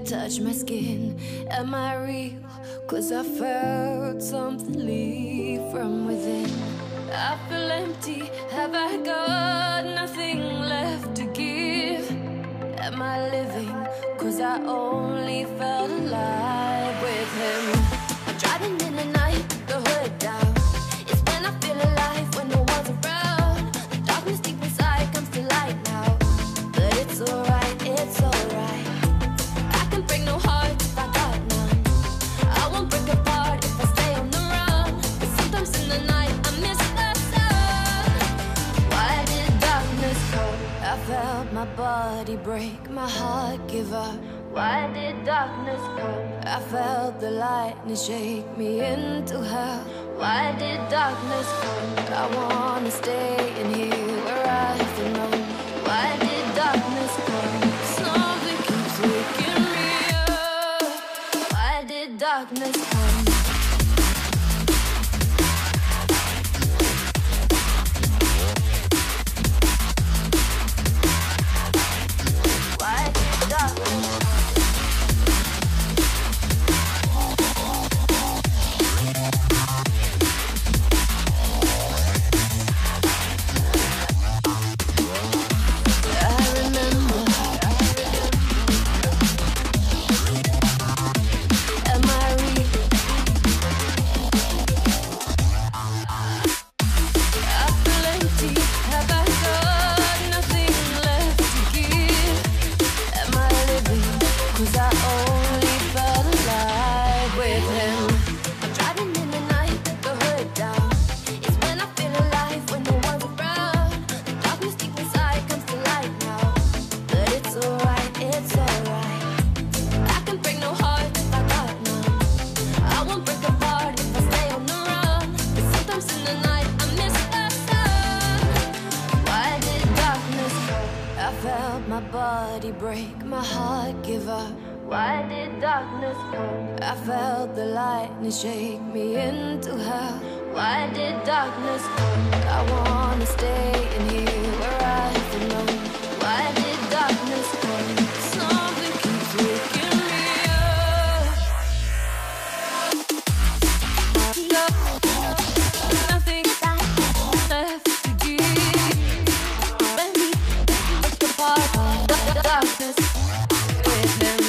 touch my skin. Am I real? 'Cause I felt something leave from within. I feel empty, have I got nothing left to give? Am I living? 'Cause I only felt alive with him. I'm driving in the night, the hood down. It's when I feel alive, when no one's around. The darkness deep inside comes to light now. But it's alright, it's alright. I can break no heart if I got none. I won't break apart if I stay on the run. But sometimes in the night I miss the sun. Why did darkness come? I felt my body break, my heart give up. Why did darkness come? I felt the lightning shake me into hell. Why did darkness come? I wanna stay in here where I feel known. Why did darkness come? Something keeps waking me up. Why did darkness come? Why did darkness come? Break, my heart give up. Why did darkness come? I felt the lightning shake me into hell. Why did darkness come? I wanna stay in here where I feel known. Why did darkness come? Something keeps waking me up. Nothing left to give. When we break apart, darkness with him.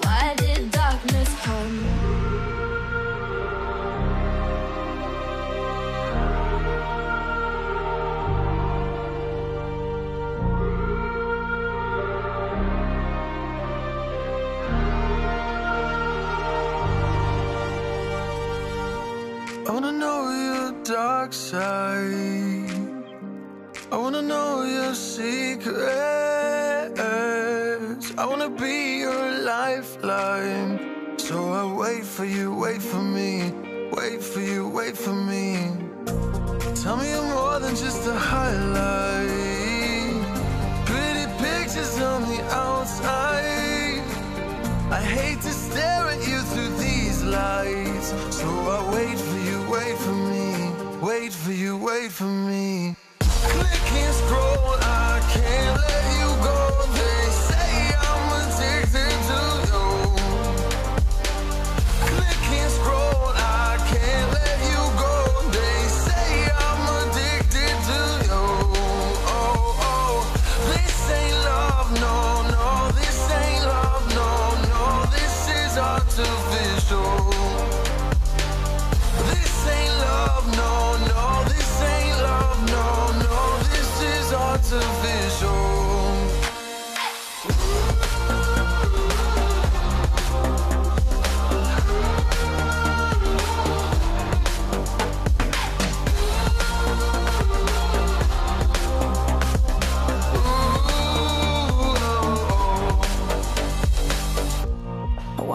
Why did darkness come? I wanna know your dark side. I wanna know your secrets. I wanna be your lifeline. So I wait for you, wait for me. Wait for you, wait for me. Tell me you're more than just a highlight. Pretty pictures on the outside. I hate to stare at you through these lights. So I wait for you, wait for me. Wait for you, wait for me. Click and scroll, I can't let you go. They say I'm addicted to you. Click and scroll, I can't let you go. They say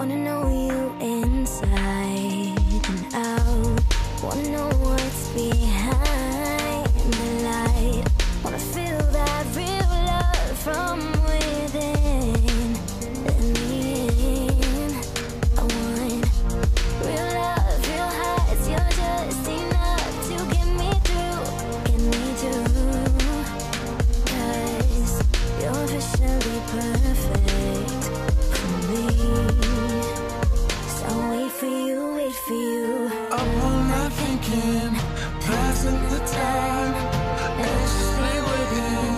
Wanna know you inside and out. Wanna know what's behind the light. Wanna feel that real love from within. Let me in. I want real love, real hearts. You're just enough to get me through. Get me through. 'Cause you're officially perfect for me. So wait for you, wait for you. Up all night thinking, passing the time, anxiously waiting.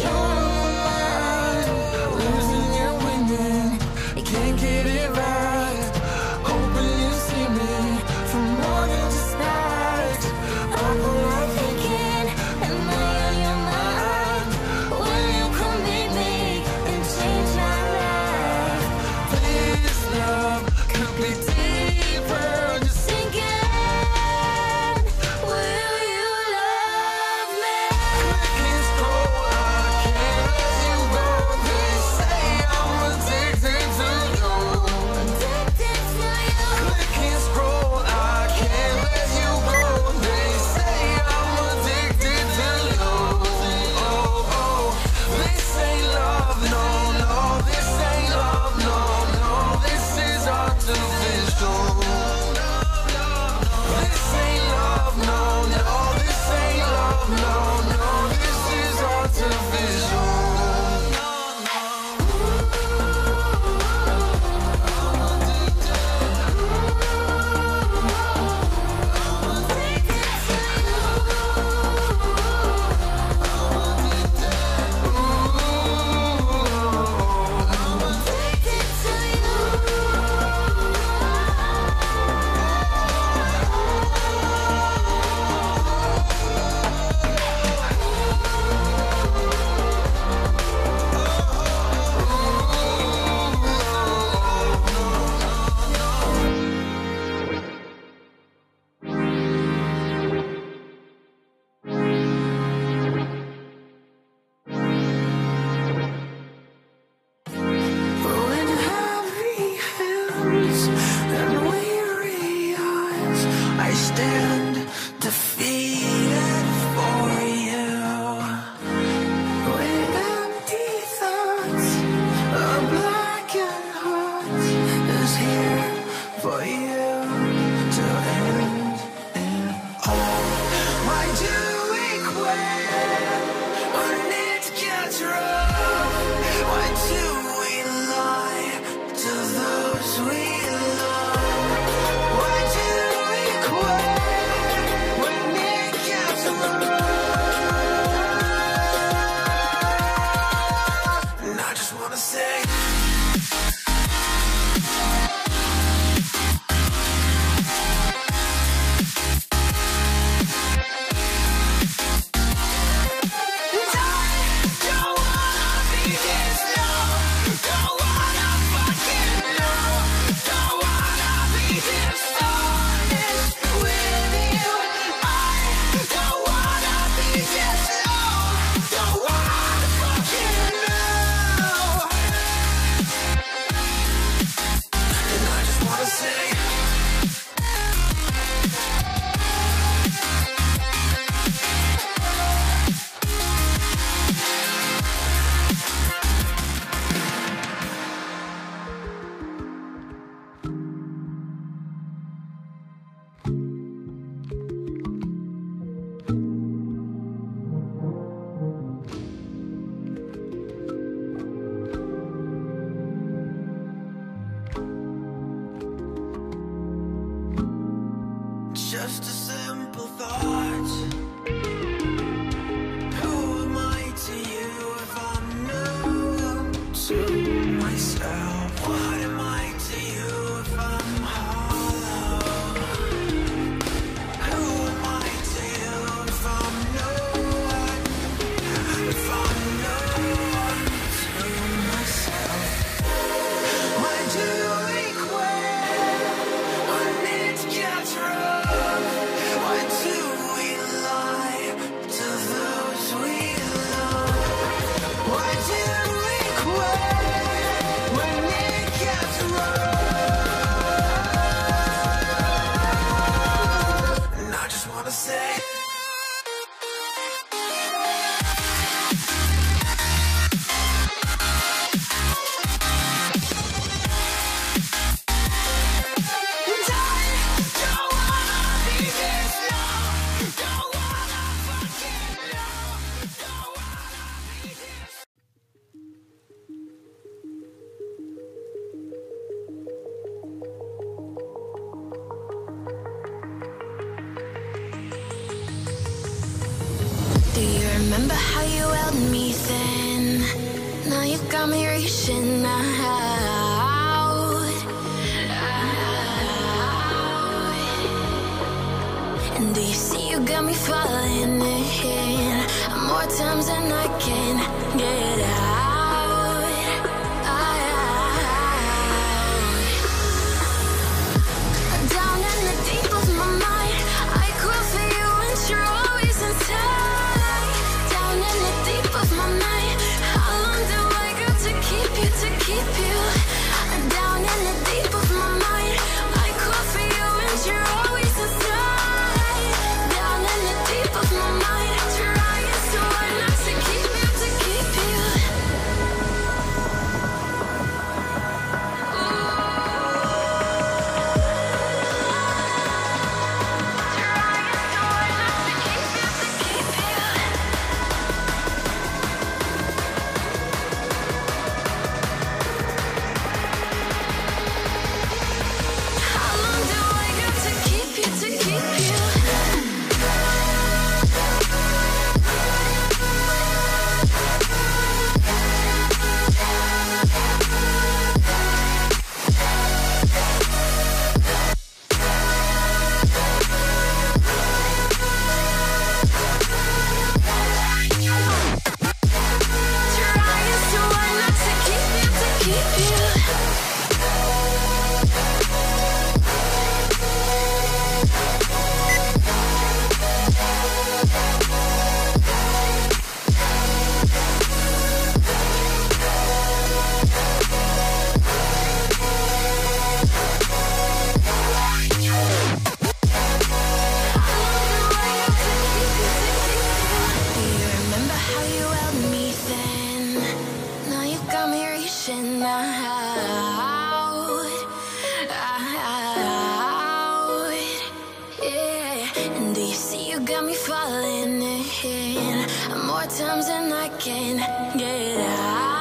You're mine, losing and winning. You can't get it right. Hoping you see me for more than just that. Up all night thinking, am I on your mind? Will you come meet me and change my life? This love could be deeper. Just Thinking, will you love me? Clicking scroll, I can't let you go. They say I'm addicted to you. Addicted to you. Clicking scroll, I can't let you go. They say I'm addicted to you. Oh, oh, this ain't love, no, no. This ain't love, no, no. This is artificial. This ain't love, no, no. This ain't love, no, no. This is artificial. When heavy hands and weary eyes, I stand defeated for you. With empty thoughts, a blackened heart is here for you to end it all. Why do we quit when it gets rough? Why do we lie to those we love? Why do we quit when it gets rough? And I just wanna say, don't wanna be this low. Don't wanna fucking know. you held me then. Now you got me reaching out. And do you see you got me falling in more times than I can get out. Down in the deep of my mind, I crawl for you and you're always inside. Down in the deep of my mind, how long do I got to keep you, to keep you? Down in the deep of my mind, I crawl for you and you're always inside. Down in the deep of my mind, trying so hard not to keep you, to keep you. How long do I got to keep you, to keep you? Trying so hard not to keep you, to keep you. Do you remember how you held me then? Now you got me reaching out. Yeah. And do you see you got me falling in more times than I can get out.